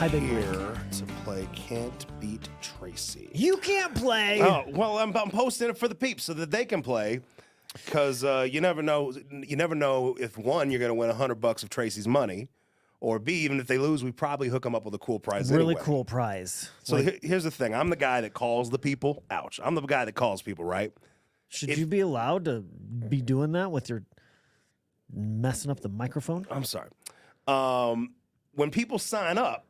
Hi, Big Mic. here to play Can't Beat Tracy. You can't play. Oh, well, I'm posting it for the peeps so that they can play. Because you never know. You never know if one, you're going to win $100 of Tracy's money, or B, even if they lose, we probably hook them up with a cool prize. Really anyway. cool prize. So here's the thing: I'm the guy that calls the people. Ouch! I'm the guy that calls people, right? Should you be allowed to be doing that with your messing up the microphone? I'm sorry. When people sign up,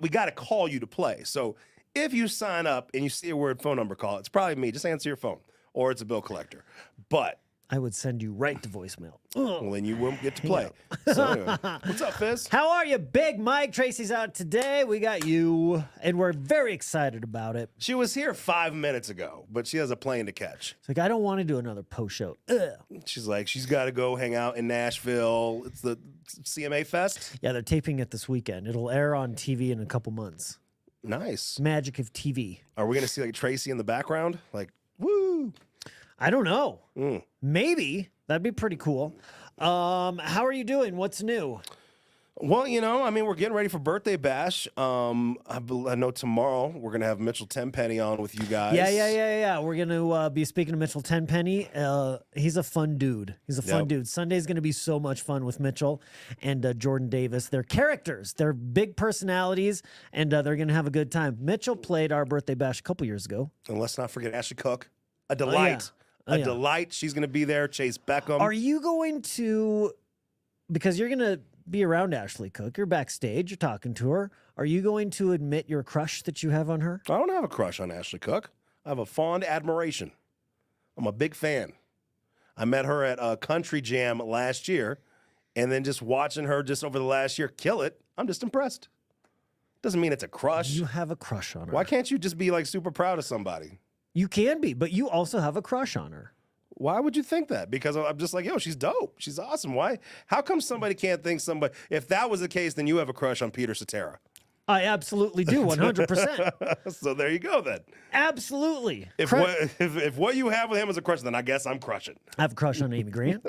we got to call you to play. So if you sign up and you see a word phone number call, it's probably me. Just answer your phone, or it's a bill collector. But I would send you right to voicemail. well, then you won't get to play. So anyway, what's up, Fizz? How are you, Big Mike? Tracy's out today. We got you, and we're very excited about it. She was here 5 minutes ago, but she has a plane to catch. It's like, I don't want to do another post show. She's like, she's got to go hang out in Nashville. It's the CMA Fest. Yeah, they're taping it this weekend. It'll air on TV in a couple months. Nice. Magic of TV. Are we going to see like Tracy in the background? Like, woo. I don't know. Maybe. That'd be pretty cool. How are you doing? What's new? Well, you know, I mean, we're getting ready for Birthday Bash. I know tomorrow we're going to have Mitchell Tenpenny on with you guys. Yeah. We're going to be speaking to Mitchell Tenpenny. He's a fun dude. Dude. Sunday's going to be so much fun with Mitchell and Jordan Davis. They're characters. They're big personalities, and they're going to have a good time. Mitchell played our Birthday Bash a couple years ago. And let's not forget Ashley Cook. A delight. A delight. She's going to be there. Chase Beckham. Are you going to, because you're going to be around Ashley Cook, you're backstage, you're talking to her, are you going to admit your crush that you have on her? I don't have a crush on Ashley Cook. I have a fond admiration. I'm a big fan. I met her at Country Jam last year, and then just watching her just over the last year kill it, I'm just impressed. Doesn't mean it's a crush. You have a crush on her. Why can't you just be like super proud of somebody? You can be, but you also have a crush on her. Why would you think that? Because I'm just like, yo, she's dope. She's awesome. Why? How come somebody can't think somebody? If that was the case, then you have a crush on Peter Cetera. I absolutely do, 100%. So there you go then. Absolutely. If what you have with him is a crush, then I guess I'm crushing. I have a crush on Amy Grant.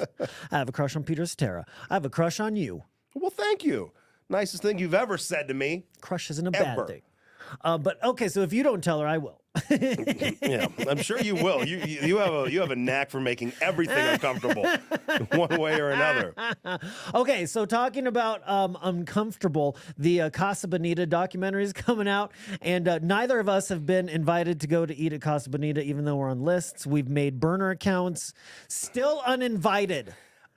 I have a crush on Peter Cetera. I have a crush on you. Well, thank you. Nicest thing you've ever said to me. Crush isn't a Ever. bad thing. But okay, so if you don't tell her, I will. Yeah, I'm sure you will. You have a knack for making everything uncomfortable, one way or another. Okay, so talking about uncomfortable, the Casa Bonita documentary is coming out, and neither of us have been invited to go to eat at Casa Bonita, even though we're on lists. We've made burner accounts, still uninvited.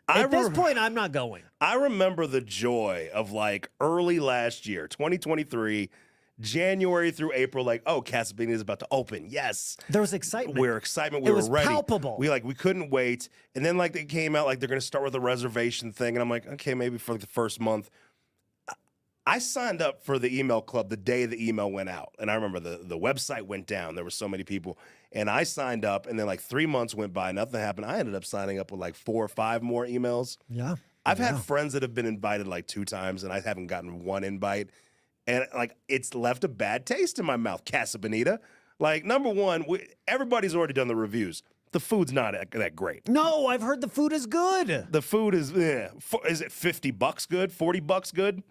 At this point, I'm not going. I remember the joy of like early last year, 2023. January through April, like, oh, Casa Bonita is about to open. Yes. There was excitement. We were excitement. We were ready. It was palpable. We couldn't wait. And then like they came out like they're going to start with a reservation thing. And I'm like, okay, maybe for the first month. I signed up for the email club the day the email went out. And I remember the website went down. There were so many people. And I signed up. And then like 3 months went by. Nothing happened. I ended up signing up with like 4 or 5 more emails. Yeah. I've had friends that have been invited like 2 times. And I haven't gotten one invite. And like it's left a bad taste in my mouth, Casa Bonita. Like number one, everybody's already done the reviews. The food's not that great. No, I've heard the food is good. The food is is it $50 good? $40 good?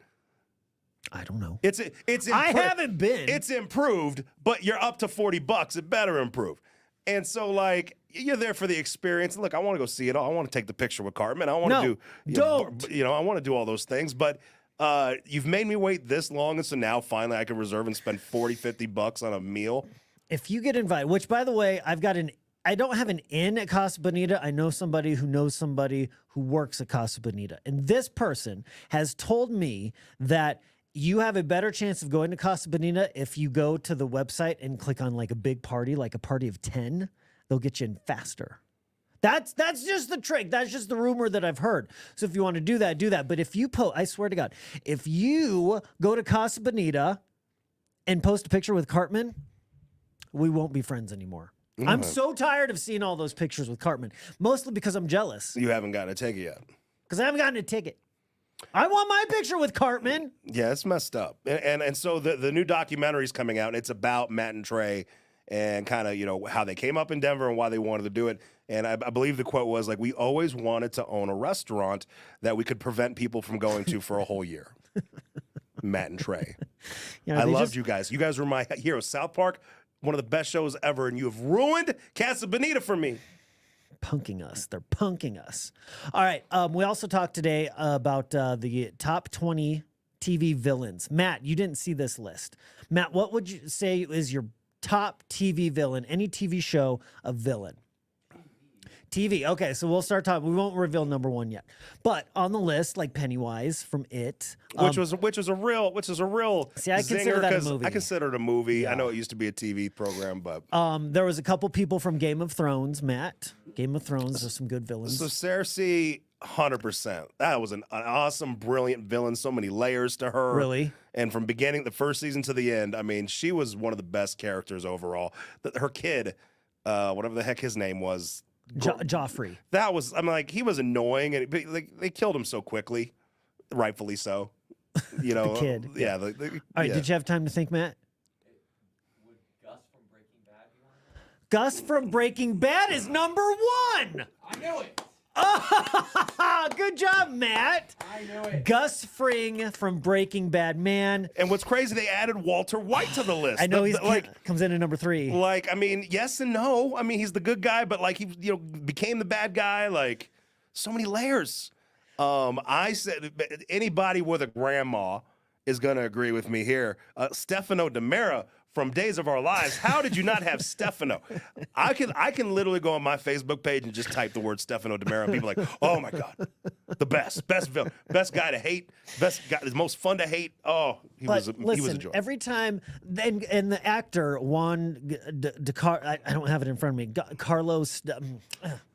I don't know. It's I haven't been. It's improved, but you're up to $40. It better improve. And so like you're there for the experience. Look, I want to go see it all. I want to take the picture with Cartman. I want to do I want to do all those things, but you've made me wait this long, and so now finally I can reserve and spend $40-$50 on a meal. If you get invited, which by the way, I don't have an in at Casa Bonita. I know somebody who knows somebody who works at Casa Bonita. And this person has told me that you have a better chance of going to Casa Bonita if you go to the website and click on like a big party, like a party of 10. They'll get you in faster. That's just the trick. That's just the rumor that I've heard. So if you want to do that, do that. But if you I swear to God, if you go to Casa Bonita and post a picture with Cartman, we won't be friends anymore. I'm so tired of seeing all those pictures with Cartman, mostly because I'm jealous. You haven't gotten a ticket yet. Because I haven't gotten a ticket. I want my picture with Cartman. Yeah, it's messed up. And so the new documentary is coming out, and it's about Matt and Trey and kind of, how they came up in Denver and why they wanted to do it. And I believe the quote was like, we always wanted to own a restaurant that we could prevent people from going to for a whole year. Matt and Trey. You know, I they loved just- you guys. You guys were my heroes. South Park, one of the best shows ever, and you have ruined Casa Bonita for me. punking us. They're punking us. All right. We also talked today about the top 20 TV villains. Matt, you didn't see this list. Matt, what would you say is your top TV villain? Any TV show, a villain? TV. Okay, so we'll start talking. We won't reveal number one yet, but on the list, like Pennywise from It, Which is a real See, I consider zinger, that a 'cause movie. I consider it a movie. I know it used to be a TV program, but there was a couple people from Game of Thrones. Matt, Game of Thrones, there's some good villains. so Cersei, 100%. That was an awesome, brilliant villain. So many layers to her. Really? And from beginning, the first season to the end, I mean, she was one of the best characters overall. Her kid, whatever the heck his name was. Joffrey. That was, I'm like, he was annoying, and they killed him so quickly, rightfully so. You know, The kid. Yeah. All right, yeah. did you have time to think, Matt? Would Gus from Breaking Bad be one of them? Gus from Breaking Bad is number one. I knew it. Good job, Matt. I knew it. Gus Fring from Breaking Bad, man. And what's crazy, they added Walter White to the list. I know The- he's the- like, comes in at number 3. I mean, yes and no. I mean, he's the good guy, but like he, became the bad guy. Like, so many layers. I said anybody with a grandma is gonna agree with me here. Stefano DiMera from Days of Our Lives. How did you not have Stefano? I can literally go on my Facebook page and just type the word Stefano DiMera, and people are like, oh my god, the best villain, best guy to hate, best guy, the most fun to hate. Oh, he was a joy. Every time, and the actor Juan I don't have it in front of me. Carlos. I'm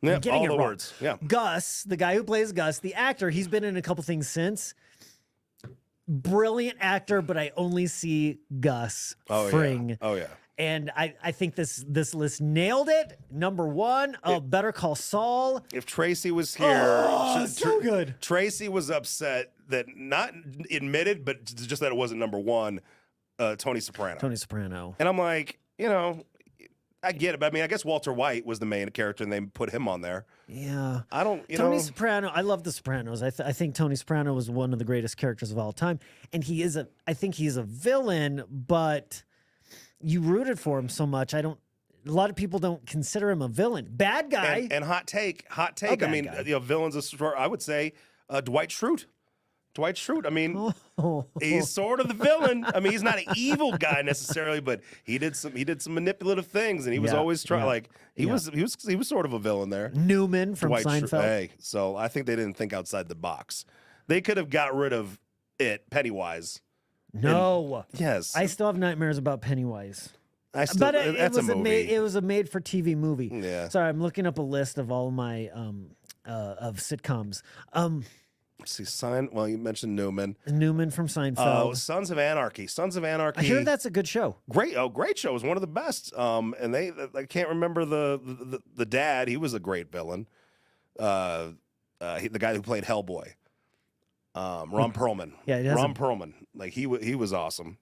Yeah, getting all it the wrong. words. Yeah. Gus, the guy who plays Gus, the actor. He's been in a couple things since. Brilliant actor, but I only see Gus Fring. Yeah. Oh yeah. And I think this list nailed it. Number one, Better Call Saul. If Tracy was here, So good. Tracy was upset that not admitted, but just that it wasn't number one. Tony Soprano. Tony Soprano. And I'm like, I get it, but I mean, I guess Walter White was the main character, and they put him on there. Yeah. I don't, Tony Soprano. I love The Sopranos. I think Tony Soprano was one of the greatest characters of all time, and I think he's a villain, but you rooted for him so much. A lot of people don't consider him a villain. Bad guy. And hot take. bad I mean, guy. villains of, I would say Dwight Schrute. Dwight Schrute. I mean, he's sort of the villain. I mean, he's not an evil guy necessarily, but he did some manipulative things, and he was always trying. He was sort of a villain there. Newman from Dwight Schrute. Seinfeld. Hey, so I think they didn't think outside the box. They could have got rid of Pennywise. No. Yes, I still have nightmares about Pennywise. but it It was a movie. it was a made for TV movie. Yeah. Sorry, I'm looking up a list of all my of sitcoms. See, well, you mentioned Newman. Newman from Seinfeld. Sons of Anarchy. Sons of Anarchy. I hear that's a good show. Great show. It was one of the best. And I can't remember the dad. He was a great villain. The guy who played Hellboy. Ron Perlman. Yeah, Ron Perlman. Like he was awesome.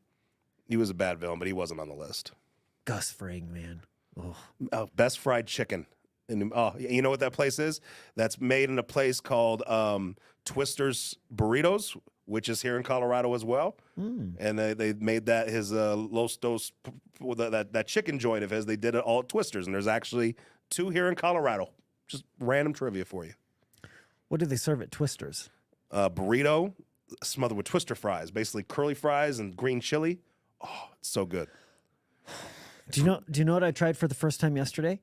He was a bad villain, but he wasn't on the list. Gus Fring, man. Oh. Best fried chicken. You know what that place is? That's made in a place called Twister's Burritos, which is here in Colorado as well. And they made that his Los Dos, that chicken joint of his. They did it all at Twister's, and there's actually 2 here in Colorado. Just random trivia for you. What do they serve at Twister's? Burrito smothered with Twister fries, basically curly fries and green chili. Oh, it's so good. Do you know what I tried for the first time yesterday?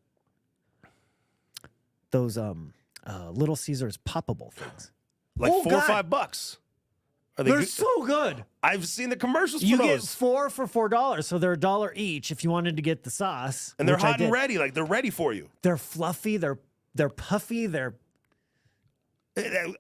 Those Little Caesars poppable things. Like Oh, $4 or God. $5. Are they They're good? so good. I've seen the commercials You for get those. 4 for $4, so they're $1 each if you wanted to get the sauce. And they're which I hot and did. ready. Like, they're ready for you. They're fluffy. They're puffy. They're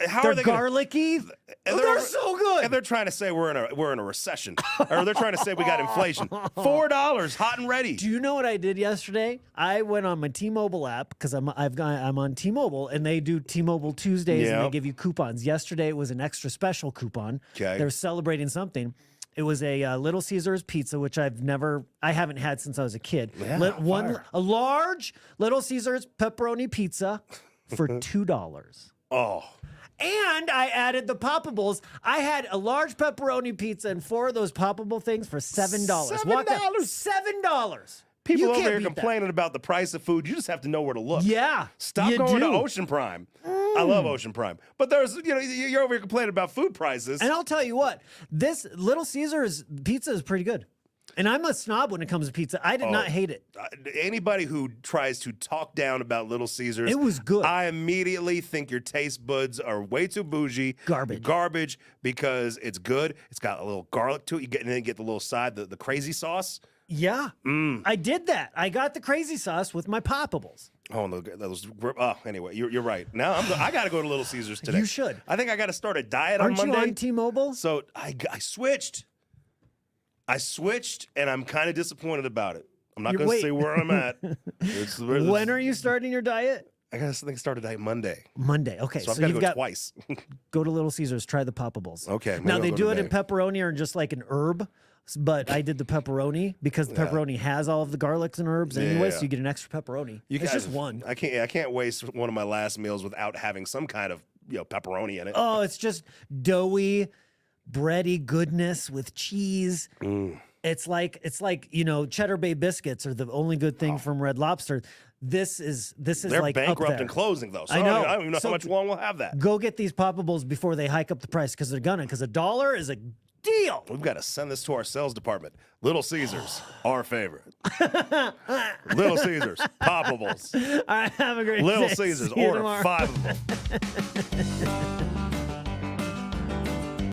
How are they gonna- garlicky. And They're so good. And they're trying to say we're in a recession, or they're trying to say we got inflation. $4, hot and ready. Do you know what I did yesterday? I went on my T-Mobile app because I'm on T-Mobile, and they do T-Mobile Tuesdays, and they Yep. give you coupons. Yesterday it was an extra special coupon. Okay. They were celebrating something. It was a Little Caesars pizza, which I haven't had since I was a kid. Yeah, A large Little Caesars pepperoni pizza for $2. Oh, And I added the poppables. I had a large pepperoni pizza and 4 of those poppable things for $7. Walk out, $7. People You over can't here beat that. complaining about the price of food. You just have to know where to look. Yeah. Stop you going do. to Ocean Prime. I love Ocean Prime. But you're over here complaining about food prices. And I'll tell you what, this Little Caesars pizza is pretty good. And I'm a snob when it comes to pizza. I did not hate it. Anybody who tries to talk down about Little Caesars, It was good. I immediately think your taste buds are way too bougie. Garbage. Because it's good. It's got a little garlic to it. And then you get the little side, the crazy sauce. Yeah. I did that. I got the crazy sauce with my poppables. Oh, no, anyway, you're right. Now I got to go to Little Caesars today. You should. I think I got to start a diet Aren't on Monday. you on T-Mobile? So I switched. And I'm kind of disappointed about it. I'm not going to say where I'm at. When are you starting your diet? I got to start a diet Monday. Monday. Okay, So I've got to go twice. Go to Little Caesars, try the poppables. Okay, maybe Now I'll they go do it today. in pepperoni or just like an herb, but I did the pepperoni because the pepperoni has all of the garlics and herbs anyway, so you get an extra pepperoni. It's just one. I can't waste one of my last meals without having some kind of pepperoni in it. Oh, it's just doughy, bready goodness with cheese. It's like Cheddar Bay biscuits are the only good thing from Red Lobster. This is They're like bankrupt up there. and closing though. So I know. I don't even know So how much long we'll have that. Go get these poppables before they hike up the price because they're gonna. Because $1 is a deal. We've got to send this to our sales department. Little Caesars, our favorite. Little Caesars, poppables. All right, have a great Little day. Caesars, See you order tomorrow. 5 of them.